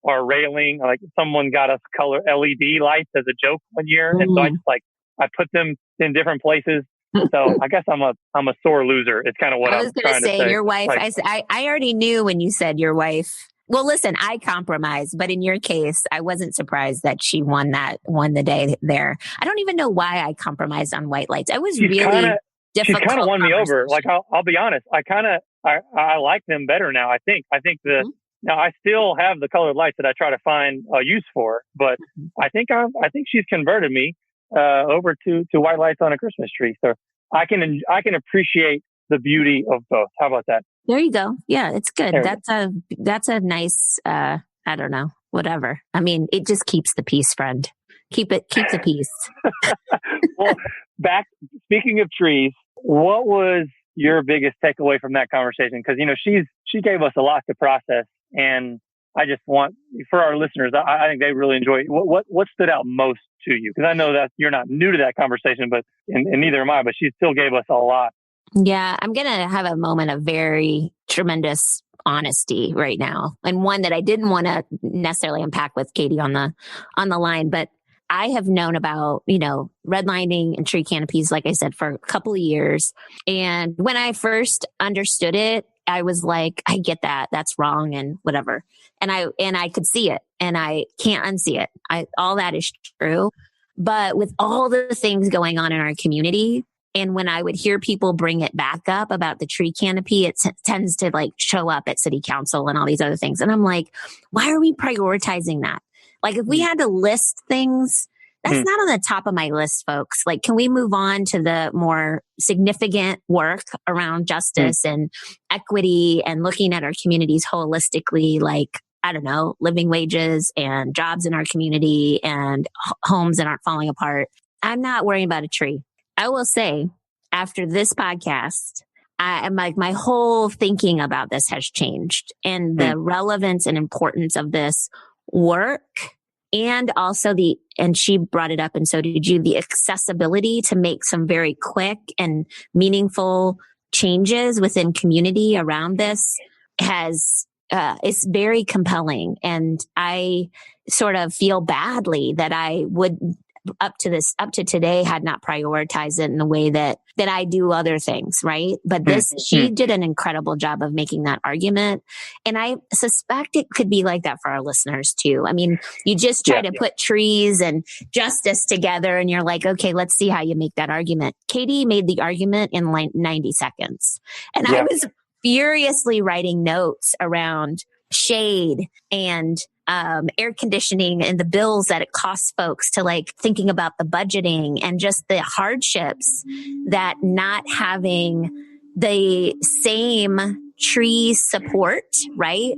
our railing, like someone got us color LED lights as a joke one year. And so I put them in different places. So I guess I'm a sore loser. It's kind of what I was going to say. Your wife, I already knew when you said your wife. Well, listen, I compromised, but in your case, I wasn't surprised that she won the day there. I don't even know why I compromised on white lights. I was difficult. She kind of won me over. Like I'll be honest. I like them better now. I think the Now I still have the colored lights that I try to find a use for, but I think she's converted me over to white lights on a Christmas tree. So I can appreciate the beauty of both. How about that? There you go. Yeah, it's good. That's a nice, I don't know, whatever. I mean, it just keeps the peace, friend. Keep the peace. Well, speaking of trees, what was your biggest takeaway from that conversation? Because, she gave us a lot to process, and I just want, for our listeners, I think they really enjoy it. What stood out most to you? Because I know that you're not new to that conversation, but and neither am I, but she still gave us a lot. Yeah, I'm going to have a moment of very tremendous honesty right now, and one that I didn't want to necessarily unpack with Katie on the line, but I have known about, redlining and tree canopies, like I said, for a couple of years. And when I first understood it, I was like, I get that. That's wrong and whatever. And I could see it, and I can't unsee it. All that is true. But with all the things going on in our community, and when I would hear people bring it back up about the tree canopy, it tends to like show up at city council and all these other things. And I'm like, why are we prioritizing that? Like, if we had to list things, that's not on the top of my list, folks. Like, can we move on to the more significant work around justice and equity and looking at our communities holistically? Like, I don't know, living wages and jobs in our community and homes that aren't falling apart. I'm not worrying about a tree. I will say, after this podcast, I'm like, my whole thinking about this has changed, and the relevance and importance of this work, and also and she brought it up, and so did you, the accessibility to make some very quick and meaningful changes within community around this is very compelling. And I sort of feel badly that I would, up to today, had not prioritized it in the way that I do other things, right? But she did an incredible job of making that argument. And I suspect it could be like that for our listeners too. I mean, you just try to put trees and justice together, and you're like, okay, let's see how you make that argument. Katie made the argument in like 90 seconds. And I was furiously writing notes around shade and air conditioning and the bills that it costs folks, to like thinking about the budgeting and just the hardships that not having the same tree support, right?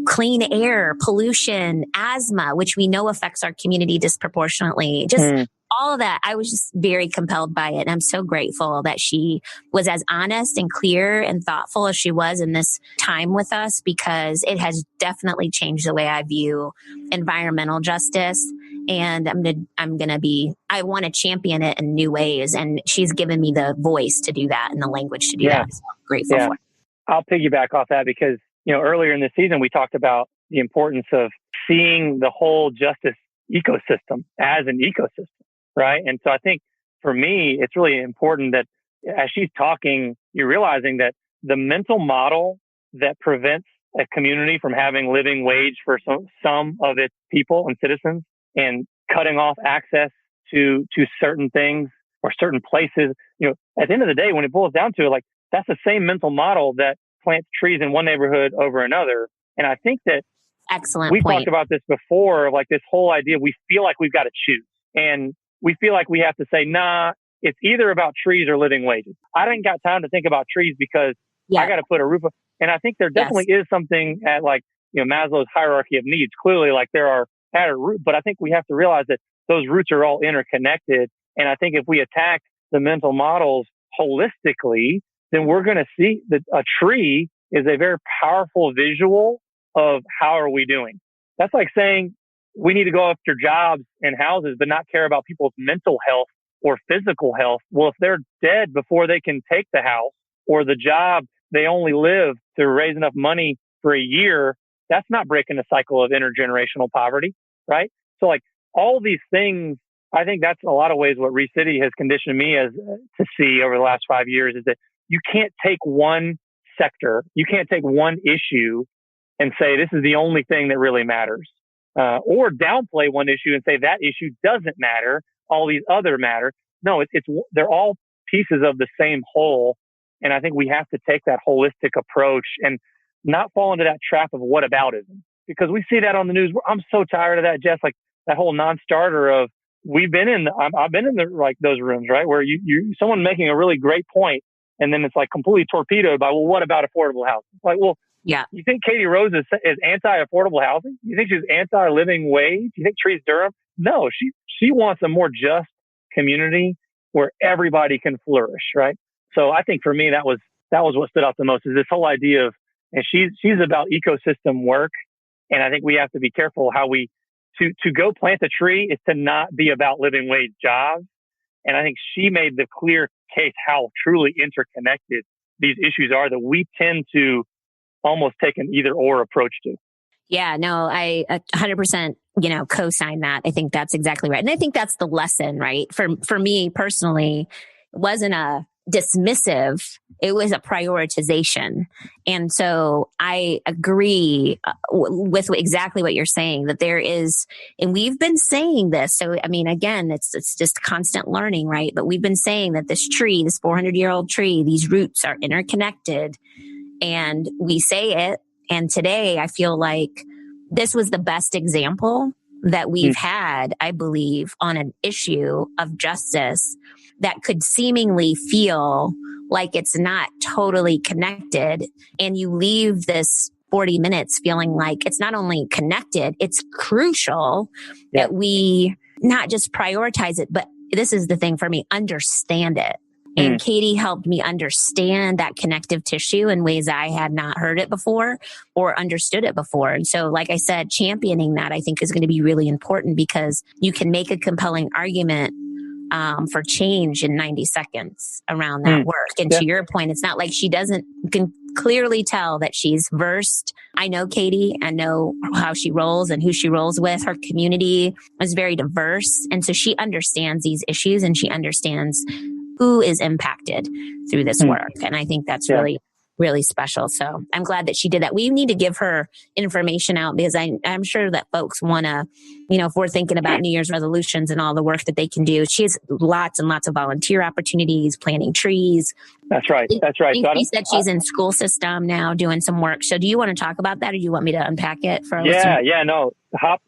Clean air, pollution, asthma, which we know affects our community disproportionately. Just all of that. I was just very compelled by it. And I'm so grateful that she was as honest and clear and thoughtful as she was in this time with us, because it has definitely changed the way I view environmental justice. And I want to champion it in new ways. And she's given me the voice to do that and the language to do that. So I'm grateful for it. I'll piggyback off that because, earlier in the season, we talked about the importance of seeing the whole justice ecosystem as an ecosystem. Right. And so I think for me, it's really important that as she's talking, you're realizing that the mental model that prevents a community from having living wage for some of its people and citizens, and cutting off access to certain things or certain places, at the end of the day, when it boils down to it, like, that's the same mental model that plants trees in one neighborhood over another. And I think that we talked about this before, like this whole idea, we feel like we've got to choose. And we feel like we have to say, nah, it's either about trees or living wages. I didn't got time to think about trees because I got to put a roof on. And I think there definitely is something at Maslow's hierarchy of needs. Clearly, there are at a root, but I think we have to realize that those roots are all interconnected. And I think if we attack the mental models holistically, then we're going to see that a tree is a very powerful visual of how are we doing. That's like saying, we need to go after jobs and houses, but not care about people's mental health or physical health. Well, if they're dead before they can take the house or the job, they only live to raise enough money for a year, that's not breaking the cycle of intergenerational poverty, right? So all these things, I think that's a lot of ways what Recity has conditioned me to see over the last 5 years, is that you can't take one sector, you can't take one issue and say, this is the only thing that really matters. Or downplay one issue and say that issue doesn't matter, all these other matter. No, they're all pieces of the same whole. And I think we have to take that holistic approach. And not fall into that trap of whataboutism, because we see that on the news. I'm so tired of that, Jess, like that whole non-starter of I've been in like those rooms, right? Where someone making a really great point, and then it's like completely torpedoed by, well, what about affordable housing? Like, well, yeah. You think Katie Rose is anti-affordable housing? You think she's anti-living wage? You think Therese Durham? No, she wants a more just community where everybody can flourish, right? So I think for me, that was what stood out the most, is this whole idea of, and she's about ecosystem work. And I think we have to be careful how to go plant a tree is to not be about living wage jobs. And I think she made the clear case how truly interconnected these issues are that we tend to almost take an either or approach to. Yeah, no, I 100%, co-sign that. I think that's exactly right. And I think that's the lesson, right? For me personally, it wasn't a dismissive, it was a prioritization. And so I agree with exactly what you're saying, that there is, and we've been saying this. So, I mean, again, it's just constant learning, right? But we've been saying that this 400-year-old tree, these roots are interconnected, and we say it. And today I feel like this was the best example that we've had, I believe, on an issue of justice that could seemingly feel like it's not totally connected. And you leave this 40 minutes feeling like it's not only connected, it's crucial that we not just prioritize it, but this is the thing for me, understand it. And Katie helped me understand that connective tissue in ways I had not heard it before or understood it before. And so, like I said, championing that I think is going to be really important, because you can make a compelling argument for change in 90 seconds around that work. And to your point, it's not like she can clearly tell that she's versed. I know Katie, I know how she rolls and who she rolls with. Her community is very diverse. And so she understands these issues, and she understands who is impacted through this work. And I think that's really, really special. So I'm glad that she did that. We need to give her information out, because I'm sure that folks want to, if we're thinking about New Year's resolutions and all the work that they can do, she has lots and lots of volunteer opportunities, planting trees. That's right. That's right. I think you said she's in school system now doing some work. So do you want to talk about that, or do you want me to unpack it for our listeners? No.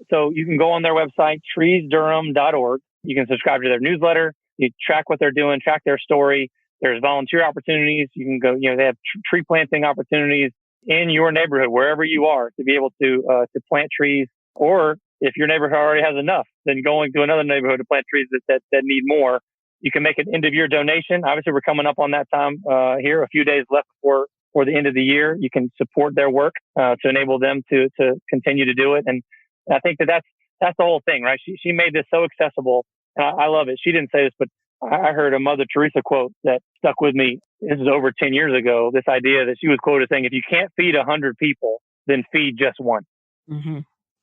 So you can go on their website, treesdurham.org. You can subscribe to their newsletter. You track what they're doing, track their story. There's volunteer opportunities. You can go, they have tree planting opportunities in your neighborhood, wherever you are, to be able to plant trees. Or if your neighborhood already has enough, then going to another neighborhood to plant trees that need more. You can make an end of year donation. Obviously, we're coming up on that time here, a few days left before the end of the year. You can support their work to enable them to continue to do it. And I think that's the whole thing, right? She made this so accessible. And I love it. She didn't say this, but I heard a Mother Teresa quote that stuck with me. This is over 10 years ago. This idea that she was quoted saying, if you can't feed 100 people, then feed just one. Mm-hmm.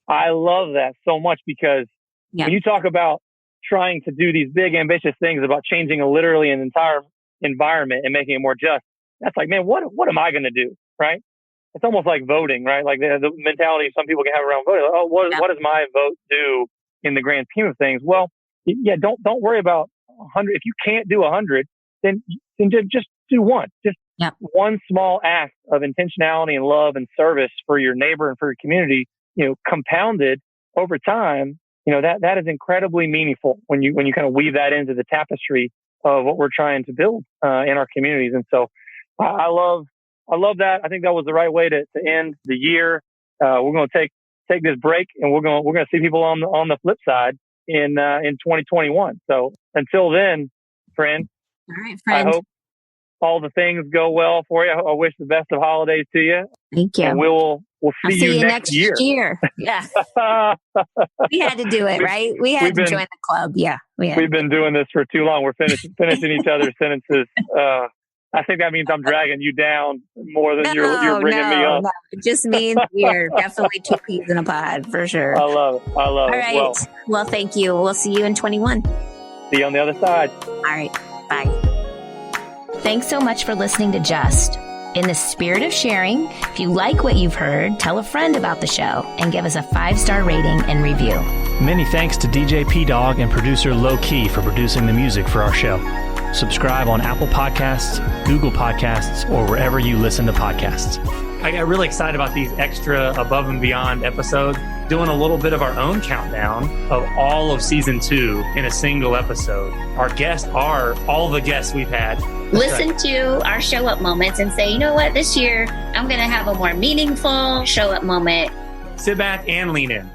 I love that so much, because when you talk about trying to do these big, ambitious things about changing literally an entire environment and making it more just, that's like, man, what am I going to do? Right? It's almost like voting, right? Like the mentality some people can have around voting. Like, what does my vote do in the grand scheme of things? Well, don't worry about 100. If you can't do 100, then just do one. Just one small act of intentionality and love and service for your neighbor and for your community, compounded over time, that is incredibly meaningful when you kind of weave that into the tapestry of what we're trying to build in our communities. And so I love that. I think that was the right way to end the year. We're going to take this break, and we're going to see people on the flip side in 2021. So until then, friend. All right, friend. I hope all the things go well for you. I wish the best of holidays to you. Thank you. And we'll see you next year. Yeah. We had to do it, right? We had to join the club. Yeah. We've been doing this for too long. We're finishing each other's sentences. I think that means I'm dragging you down more than you're bringing me up. No. It just means we're definitely two peas in a pod, for sure. I love it. All right. Well, thank you. We'll see you in 21. See you on the other side. All right. Bye. Thanks so much for listening to Just. In the spirit of sharing, if you like what you've heard, tell a friend about the show and give us a 5-star rating and review. Many thanks to DJ P-Dog and producer Low Key for producing the music for our show. Subscribe on Apple Podcasts, Google Podcasts, or wherever you listen to podcasts. I got really excited about these extra above and beyond episodes, doing a little bit of our own countdown of all of season 2 in a single episode. Our guests are all the guests we've had. Listen to our show up moments and say, you know what, this year I'm going to have a more meaningful show up moment. Sit back and lean in.